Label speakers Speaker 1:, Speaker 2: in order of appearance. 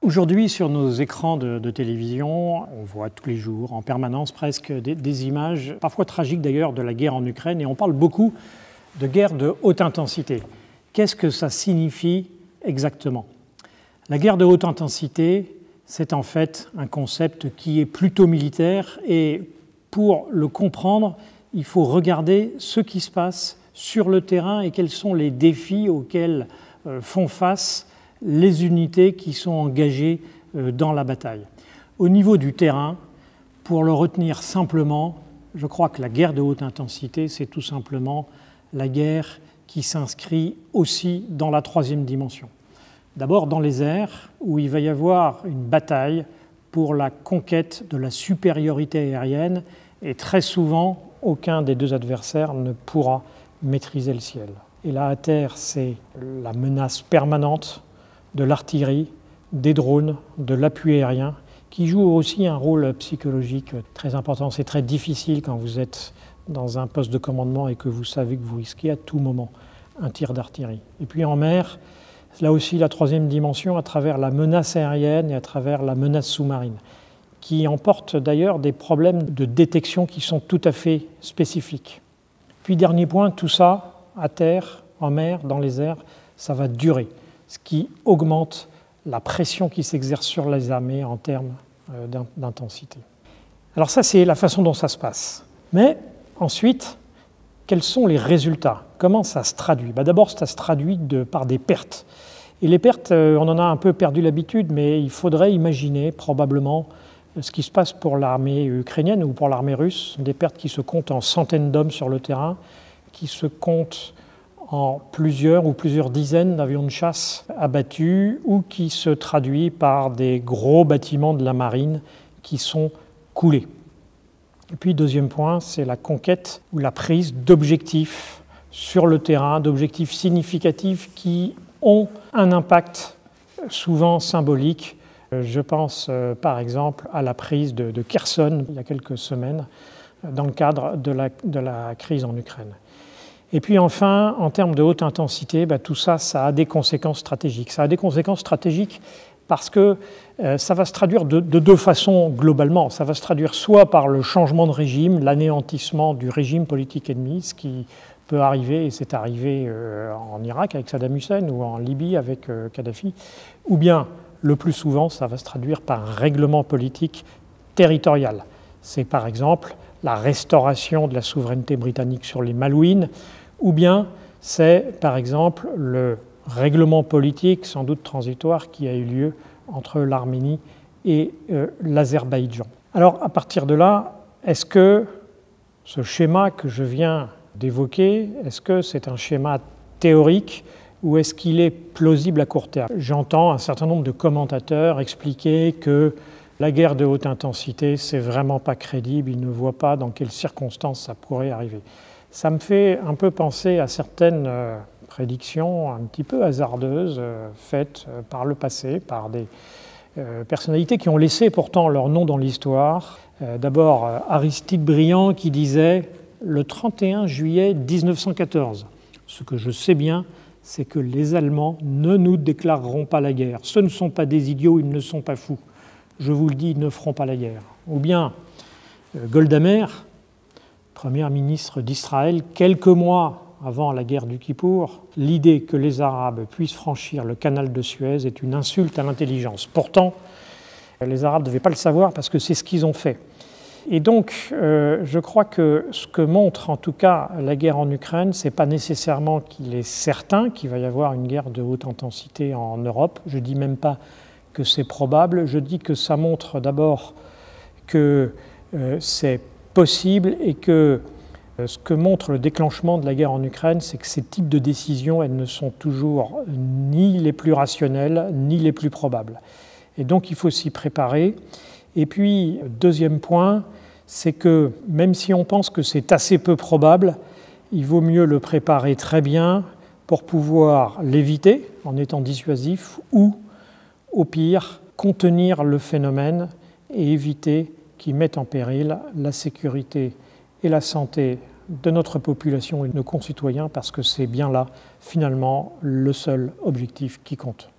Speaker 1: Aujourd'hui, sur nos écrans de télévision, on voit tous les jours, en permanence presque, des images, parfois tragiques d'ailleurs, de la guerre en Ukraine, et on parle beaucoup de guerre de haute intensité. Qu'est-ce que ça signifie exactement? La guerre de haute intensité, c'est en fait un concept qui est plutôt militaire, et pour le comprendre, il faut regarder ce qui se passe sur le terrain et quels sont les défis auxquels font face les unités qui sont engagées dans la bataille. Au niveau du terrain, pour le retenir simplement, je crois que la guerre de haute intensité, c'est tout simplement la guerre qui s'inscrit aussi dans la troisième dimension. D'abord dans les airs, où il va y avoir une bataille pour la conquête de la supériorité aérienne, et très souvent, aucun des deux adversaires ne pourra maîtriser le ciel. Et là, à terre, c'est la menace permanente de l'artillerie, des drones, de l'appui aérien, qui jouent aussi un rôle psychologique très important. C'est très difficile quand vous êtes dans un poste de commandement et que vous savez que vous risquez à tout moment un tir d'artillerie. Et puis en mer, là aussi la troisième dimension à travers la menace aérienne et à travers la menace sous-marine, qui emporte d'ailleurs des problèmes de détection qui sont tout à fait spécifiques. Puis dernier point, tout ça, à terre, en mer, dans les airs, ça va durer, ce qui augmente la pression qui s'exerce sur les armées en termes d'intensité. Alors ça, c'est la façon dont ça se passe. Mais ensuite, quels sont les résultats? Comment ça se traduit? D'abord, ça se traduit par des pertes. Et les pertes, on en a un peu perdu l'habitude, mais il faudrait imaginer probablement ce qui se passe pour l'armée ukrainienne ou pour l'armée russe, des pertes qui se comptent en centaines d'hommes sur le terrain, qui se comptent en plusieurs ou plusieurs dizaines d'avions de chasse abattus ou qui se traduit par des gros bâtiments de la marine qui sont coulés. Et puis, deuxième point, c'est la conquête ou la prise d'objectifs sur le terrain, d'objectifs significatifs qui ont un impact souvent symbolique. Je pense par exemple à la prise de Kherson il y a quelques semaines dans le cadre de la crise en Ukraine. Et puis enfin, en termes de haute intensité, tout ça, ça a des conséquences stratégiques. Ça a des conséquences stratégiques parce que ça va se traduire de deux façons globalement. Ça va se traduire soit par le changement de régime, l'anéantissement du régime politique ennemi, ce qui peut arriver, et c'est arrivé en Irak avec Saddam Hussein ou en Libye avec Kadhafi, ou bien, le plus souvent, ça va se traduire par un règlement politique territorial. C'est par exemple la restauration de la souveraineté britannique sur les Malouines, ou bien c'est par exemple le règlement politique, sans doute transitoire, qui a eu lieu entre l'Arménie et l'Azerbaïdjan. Alors à partir de là, est-ce que ce schéma que je viens d'évoquer, est-ce que c'est un schéma théorique ou est-ce qu'il est plausible à court terme? J'entends un certain nombre de commentateurs expliquer que la guerre de haute intensité, c'est vraiment pas crédible, ils ne voient pas dans quelles circonstances ça pourrait arriver. Ça me fait un peu penser à certaines prédictions un petit peu hasardeuses faites par le passé, par des personnalités qui ont laissé pourtant leur nom dans l'histoire. D'abord Aristide Briand qui disait « le 31 juillet 1914 ». Ce que je sais bien, c'est que les Allemands ne nous déclareront pas la guerre. Ce ne sont pas des idiots, ils ne sont pas fous. Je vous le dis, ils ne feront pas la guerre. Ou bien Golda Meir, première ministre d'Israël, quelques mois avant la guerre du Kippour, l'idée que les Arabes puissent franchir le canal de Suez est une insulte à l'intelligence. Pourtant, les Arabes ne devaient pas le savoir parce que c'est ce qu'ils ont fait. Et donc, je crois que ce que montre en tout cas la guerre en Ukraine, ce n'est pas nécessairement qu'il est certain qu'il va y avoir une guerre de haute intensité en Europe. Je ne dis même pas que c'est probable. Je dis que ça montre d'abord que c'est possible et que ce que montre le déclenchement de la guerre en Ukraine, c'est que ces types de décisions, elles ne sont toujours ni les plus rationnelles, ni les plus probables. Et donc, il faut s'y préparer. Et puis, deuxième point, c'est que même si on pense que c'est assez peu probable, il vaut mieux le préparer très bien pour pouvoir l'éviter en étant dissuasif ou, au pire, contenir le phénomène et éviter qu'il mette en péril la sécurité et la santé de notre population et de nos concitoyens, parce que c'est bien là, finalement, le seul objectif qui compte.